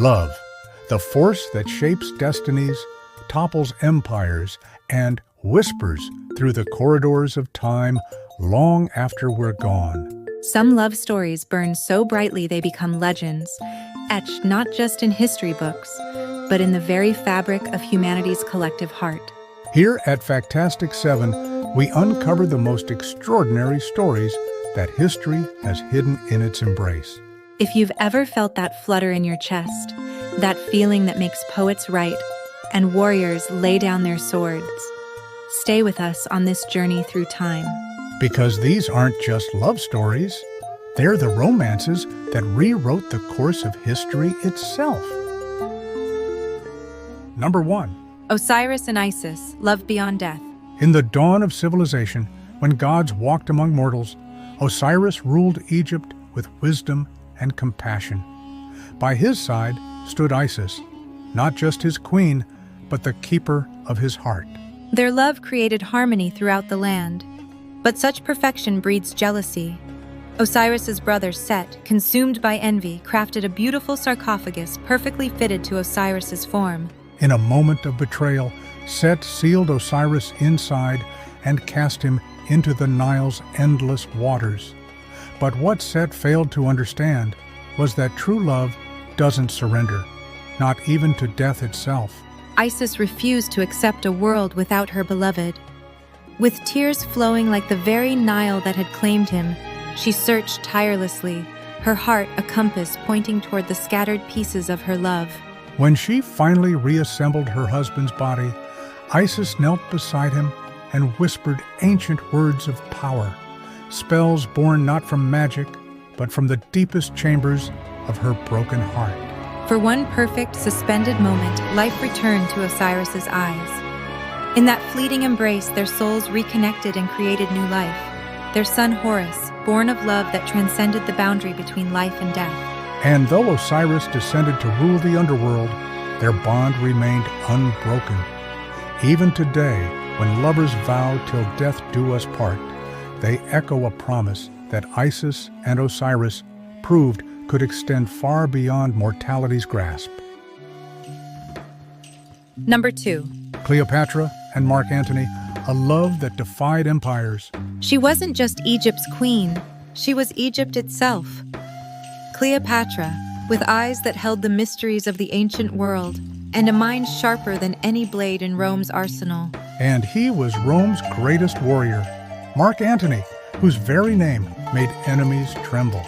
Love, the force that shapes destinies, topples empires, and whispers through the corridors of time long after we're gone. Some love stories burn so brightly they become legends, etched not just in history books, but in the very fabric of humanity's collective heart. Here at Factastic 7, we uncover the most extraordinary stories that history has hidden in its embrace. If you've ever felt that flutter in your chest, that feeling that makes poets write and warriors lay down their swords, stay with us on this journey through time. Because these aren't just love stories, they're the romances that rewrote the course of history itself. Number 1. Osiris and Isis, love beyond death. In the dawn of civilization, when gods walked among mortals, Osiris ruled Egypt with wisdom and compassion. By his side stood Isis, not just his queen, but the keeper of his heart. Their love created harmony throughout the land. But such perfection breeds jealousy. Osiris's brother Set, consumed by envy, crafted a beautiful sarcophagus perfectly fitted to Osiris's form. In a moment of betrayal, Set sealed Osiris inside and cast him into the Nile's endless waters. But what Set failed to understand was that true love doesn't surrender, not even to death itself. Isis refused to accept a world without her beloved. With tears flowing like the very Nile that had claimed him, she searched tirelessly, her heart a compass pointing toward the scattered pieces of her love. When she finally reassembled her husband's body, Isis knelt beside him and whispered ancient words of power, spells born not from magic, but from the deepest chambers of her broken heart. For one perfect, suspended moment, life returned to Osiris's eyes. In that fleeting embrace, their souls reconnected and created new life. Their son Horus, born of love that transcended the boundary between life and death. And though Osiris descended to rule the underworld, their bond remained unbroken. Even today, when lovers vow till death do us part, they echo a promise that Isis and Osiris proved could extend far beyond mortality's grasp. Number 2. Cleopatra and Mark Antony, a love that defied empires. She wasn't just Egypt's queen, she was Egypt itself. Cleopatra, with eyes that held the mysteries of the ancient world, and a mind sharper than any blade in Rome's arsenal. And he was Rome's greatest warrior, Mark Antony, whose very name made enemies tremble.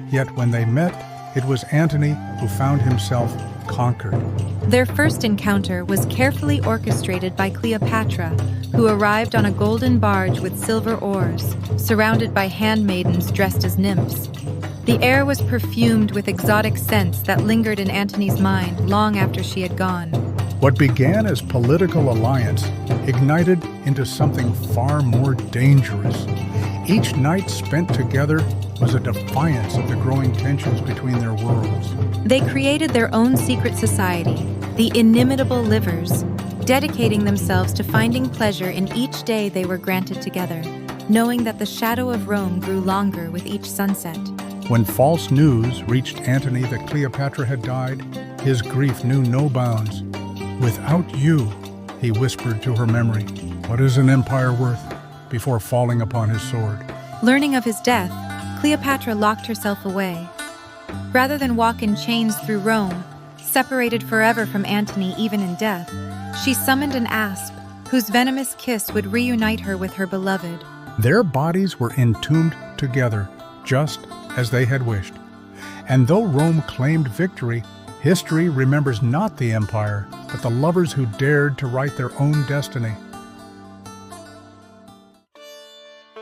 Yet when they met, it was Antony who found himself conquered. Their first encounter was carefully orchestrated by Cleopatra, who arrived on a golden barge with silver oars, surrounded by handmaidens dressed as nymphs. The air was perfumed with exotic scents that lingered in Antony's mind long after she had gone. What began as political alliance ignited into something far more dangerous. Each night spent together was a defiance of the growing tensions between their worlds. They created their own secret society, the Inimitable Livers, dedicating themselves to finding pleasure in each day they were granted together, knowing that the shadow of Rome grew longer with each sunset. When false news reached Antony that Cleopatra had died, his grief knew no bounds. "Without you," he whispered to her memory, "what is an empire worth?" before falling upon his sword. Learning of his death, Cleopatra locked herself away. Rather than walk in chains through Rome, separated forever from Antony even in death, she summoned an asp whose venomous kiss would reunite her with her beloved. Their bodies were entombed together, just as they had wished. And though Rome claimed victory, history remembers not the empire, but the lovers who dared to write their own destiny.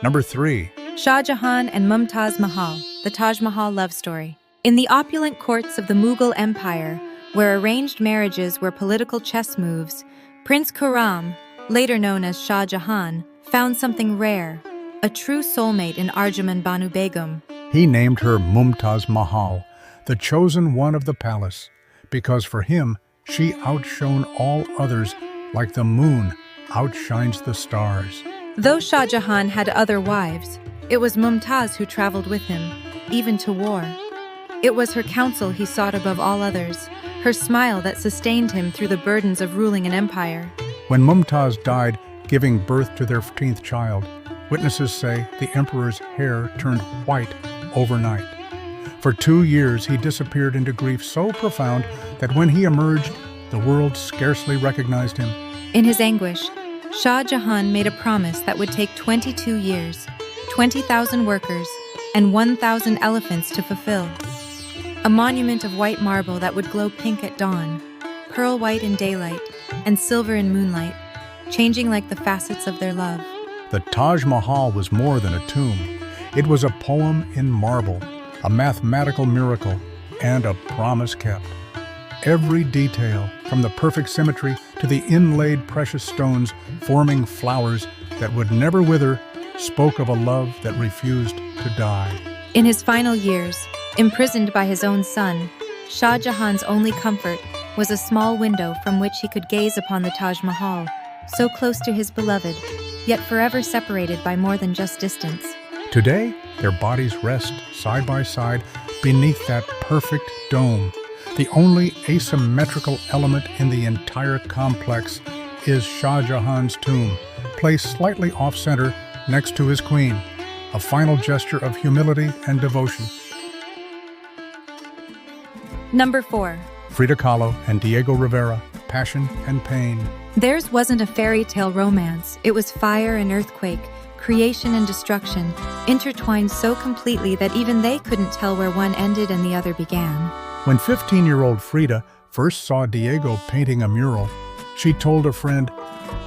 Number 3. Shah Jahan and Mumtaz Mahal, the Taj Mahal love story. In the opulent courts of the Mughal Empire, where arranged marriages were political chess moves, Prince Khurram, later known as Shah Jahan, found something rare, a true soulmate in Arjuman Banu Begum. He named her Mumtaz Mahal, the chosen one of the palace, because for him, she outshone all others like the moon outshines the stars. Though Shah Jahan had other wives, it was Mumtaz who traveled with him, even to war. It was her counsel he sought above all others, her smile that sustained him through the burdens of ruling an empire. When Mumtaz died, giving birth to their 15th child, witnesses say the emperor's hair turned white overnight. For 2 years, he disappeared into grief so profound that when he emerged, the world scarcely recognized him. In his anguish, Shah Jahan made a promise that would take 22 years, 20,000 workers, and 1,000 elephants to fulfill. A monument of white marble that would glow pink at dawn, pearl white in daylight, and silver in moonlight, changing like the facets of their love. The Taj Mahal was more than a tomb. It was a poem in marble, a mathematical miracle, and a promise kept. Every detail, from the perfect symmetry to the inlaid precious stones forming flowers that would never wither, spoke of a love that refused to die. In his final years, imprisoned by his own son, Shah Jahan's only comfort was a small window from which he could gaze upon the Taj Mahal, so close to his beloved, yet forever separated by more than just distance. Today, their bodies rest side by side beneath that perfect dome. The only asymmetrical element in the entire complex is Shah Jahan's tomb, placed slightly off-center next to his queen, a final gesture of humility and devotion. Number 4. Frida Kahlo and Diego Rivera, Passion and Pain. Theirs wasn't a fairy tale romance. It was fire and earthquake, creation and destruction, intertwined so completely that even they couldn't tell where one ended and the other began. When 15-year-old Frida first saw Diego painting a mural, she told a friend,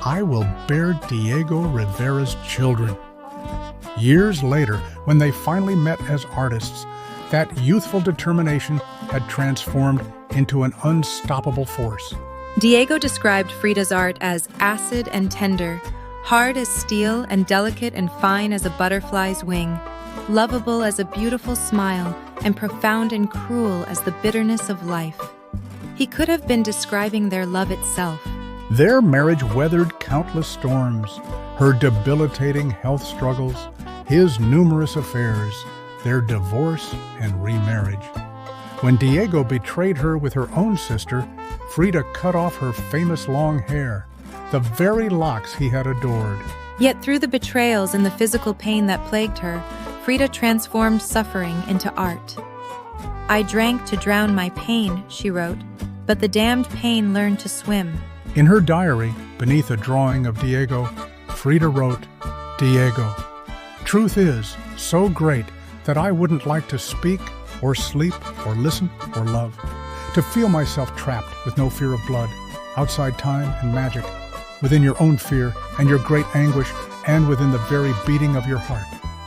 "I will bear Diego Rivera's children." Years later, when they finally met as artists, that youthful determination had transformed into an unstoppable force. Diego described Frida's art as acid and tender, hard as steel and delicate and fine as a butterfly's wing, lovable as a beautiful smile, and profound and cruel as the bitterness of life. He could have been describing their love itself. Their marriage weathered countless storms, her debilitating health struggles, his numerous affairs, their divorce and remarriage. When Diego betrayed her with her own sister, Frida cut off her famous long hair, the very locks he had adored. Yet through the betrayals and the physical pain that plagued her, Frida transformed suffering into art. "I drank to drown my pain," she wrote, "but the damned pain learned to swim." In her diary, beneath a drawing of Diego, Frida wrote, "Diego, truth is so great that I wouldn't like to speak or sleep or listen or love, to feel myself trapped with no fear of blood, outside time and magic, within your own fear and your great anguish, and within the very beating of your heart."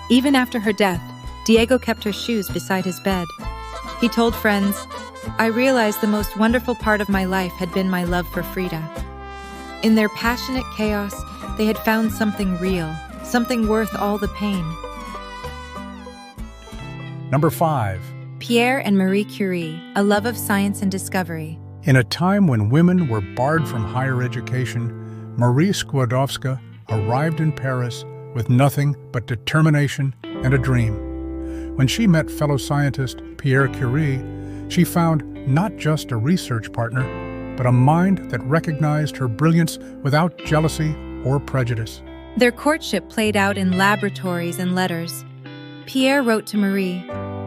Even after her death, Diego kept her shoes beside his bed. He told friends, "I realized the most wonderful part of my life had been my love for Frida." In their passionate chaos, they had found something real, something worth all the pain. Number 5. Pierre and Marie Curie, a love of science and discovery. In a time when women were barred from higher education, Marie Skłodowska arrived in Paris with nothing but determination and a dream. When she met fellow scientist Pierre Curie, she found not just a research partner, but a mind that recognized her brilliance without jealousy or prejudice. Their courtship played out in laboratories and letters. Pierre wrote to Marie,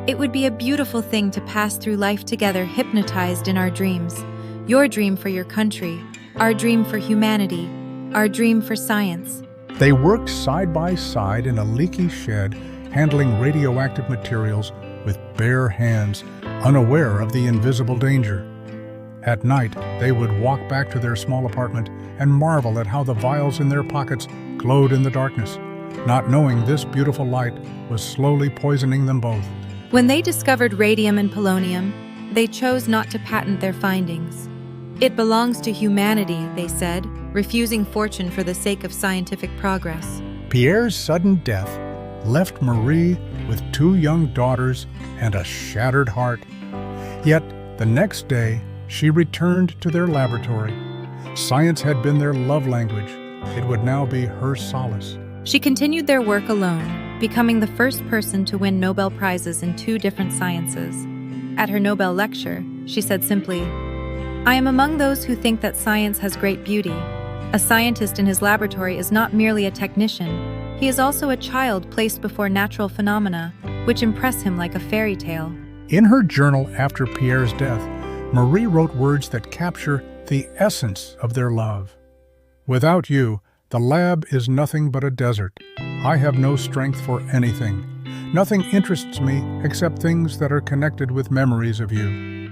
"It would be a beautiful thing to pass through life together, hypnotized in our dreams. Your dream for your country, our dream for humanity, our dream for science." They worked side by side in a leaky shed, handling radioactive materials with bare hands, unaware of the invisible danger. At night, they would walk back to their small apartment and marvel at how the vials in their pockets glowed in the darkness, not knowing this beautiful light was slowly poisoning them both. When they discovered radium and polonium, they chose not to patent their findings. "It belongs to humanity," they said, refusing fortune for the sake of scientific progress. Pierre's sudden death left Marie with 2 young daughters and a shattered heart. Yet, the next day, she returned to their laboratory. Science had been their love language. It would now be her solace. She continued their work alone, becoming the first person to win Nobel Prizes in 2 different sciences. At her Nobel lecture, she said simply, "I am among those who think that science has great beauty. A scientist in his laboratory is not merely a technician. He is also a child placed before natural phenomena, which impress him like a fairy tale." In her journal after Pierre's death, Marie wrote words that capture the essence of their love. "Without you, the lab is nothing but a desert. I have no strength for anything. Nothing interests me except things that are connected with memories of you."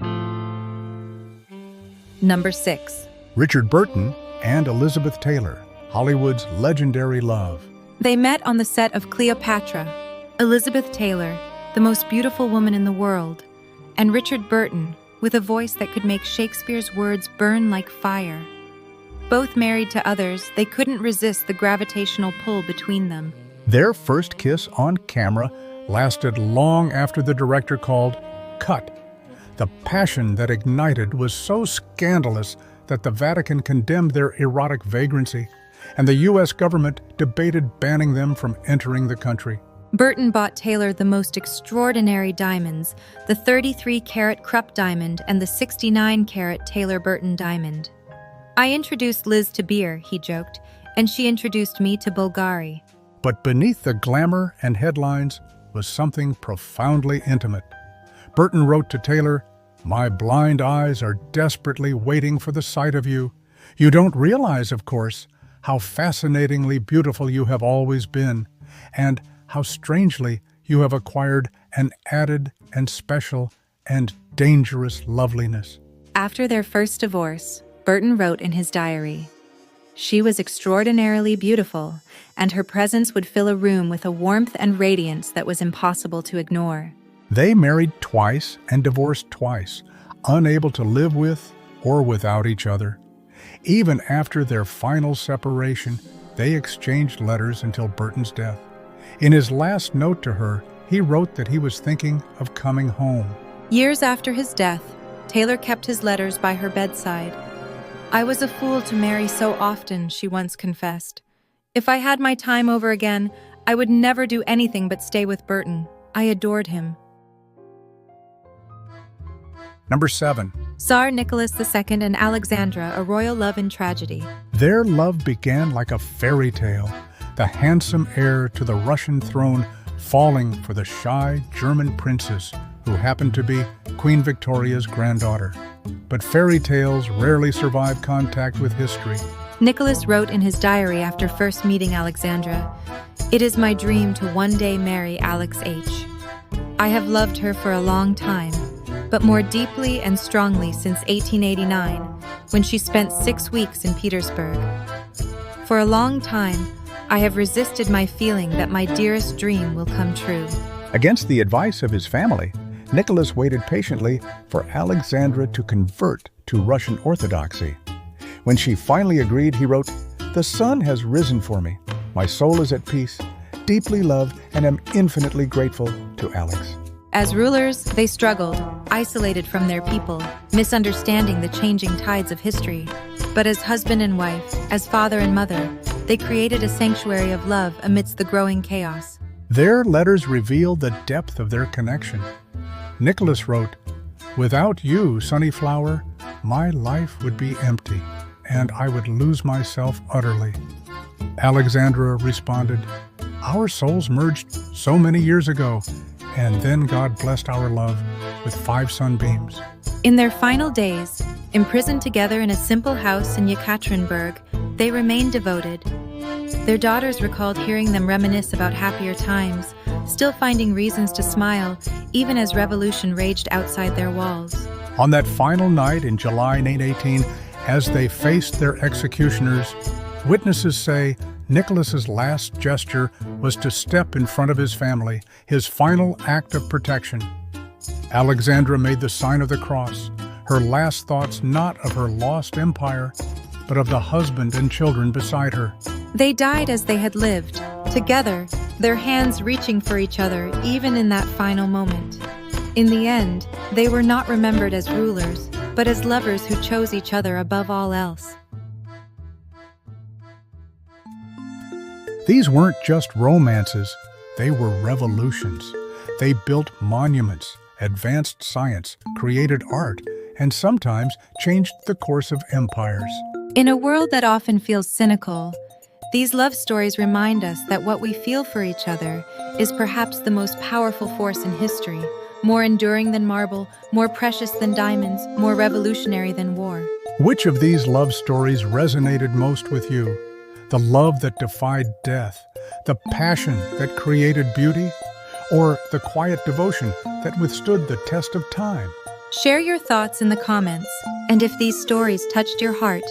Number 6. Richard Burton and Elizabeth Taylor, Hollywood's legendary love. They met on the set of Cleopatra. Elizabeth Taylor, the most beautiful woman in the world, and Richard Burton, with a voice that could make Shakespeare's words burn like fire. Both married to others, they couldn't resist the gravitational pull between them. Their first kiss on camera lasted long after the director called cut. The passion that ignited was so scandalous that the Vatican condemned their erotic vagrancy, and the U.S. government debated banning them from entering the country. Burton bought Taylor the most extraordinary diamonds, the 33-carat Krupp diamond and the 69-carat Taylor-Burton diamond. "I introduced Liz to beer," he joked, "and she introduced me to Bulgari." But beneath the glamour and headlines was something profoundly intimate. Burton wrote to Taylor, "My blind eyes are desperately waiting for the sight of you. You don't realize, of course, how fascinatingly beautiful you have always been, and how strangely you have acquired an added and special and dangerous loveliness." After their first divorce, Burton wrote in his diary, "She was extraordinarily beautiful, and her presence would fill a room with a warmth and radiance that was impossible to ignore." They married twice and divorced twice, unable to live with or without each other. Even after their final separation, they exchanged letters until Burton's death. In his last note to her, he wrote that he was thinking of coming home. Years after his death, Taylor kept his letters by her bedside. "I was a fool to marry so often," she once confessed. "If I had my time over again, I would never do anything but stay with Burton. I adored him." Number 7. Tsar Nicholas II and Alexandra, a royal love and tragedy. Their love began like a fairy tale, the handsome heir to the Russian throne falling for the shy German princess who happened to be Queen Victoria's granddaughter. But fairy tales rarely survive contact with history. Nicholas wrote in his diary after first meeting Alexandra, "It is my dream to one day marry Alex H. I have loved her for a long time, but more deeply and strongly since 1889, when she spent 6 weeks in Petersburg. For a long time, I have resisted my feeling that my dearest dream will come true." Against the advice of his family, Nicholas waited patiently for Alexandra to convert to Russian Orthodoxy. When she finally agreed, he wrote, "The sun has risen for me. My soul is at peace, deeply love, and am infinitely grateful to Alex." As rulers, they struggled, isolated from their people, misunderstanding the changing tides of history. But as husband and wife, as father and mother, they created a sanctuary of love amidst the growing chaos. Their letters reveal the depth of their connection. Nicholas wrote, "Without you, Sunny Flower, my life would be empty, and I would lose myself utterly." Alexandra responded, "Our souls merged so many years ago, and then God blessed our love with 5 sunbeams." In their final days, imprisoned together in a simple house in Yekaterinburg, they remained devoted. Their daughters recalled hearing them reminisce about happier times, still finding reasons to smile even as revolution raged outside their walls. On that final night in July 1918, as they faced their executioners, witnesses say Nicholas's last gesture was to step in front of his family, his final act of protection. Alexandra made the sign of the cross, her last thoughts not of her lost empire, but of the husband and children beside her. They died as they had lived, together, their hands reaching for each other even in that final moment. In the end, they were not remembered as rulers, but as lovers who chose each other above all else. These weren't just romances, they were revolutions. They built monuments, advanced science, created art, and sometimes changed the course of empires. In a world that often feels cynical, these love stories remind us that what we feel for each other is perhaps the most powerful force in history, more enduring than marble, more precious than diamonds, more revolutionary than war. Which of these love stories resonated most with you? The love that defied death, the passion that created beauty, or the quiet devotion that withstood the test of time? Share your thoughts in the comments, and if these stories touched your heart,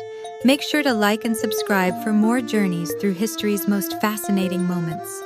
make sure to like and subscribe for more journeys through history's most fascinating moments.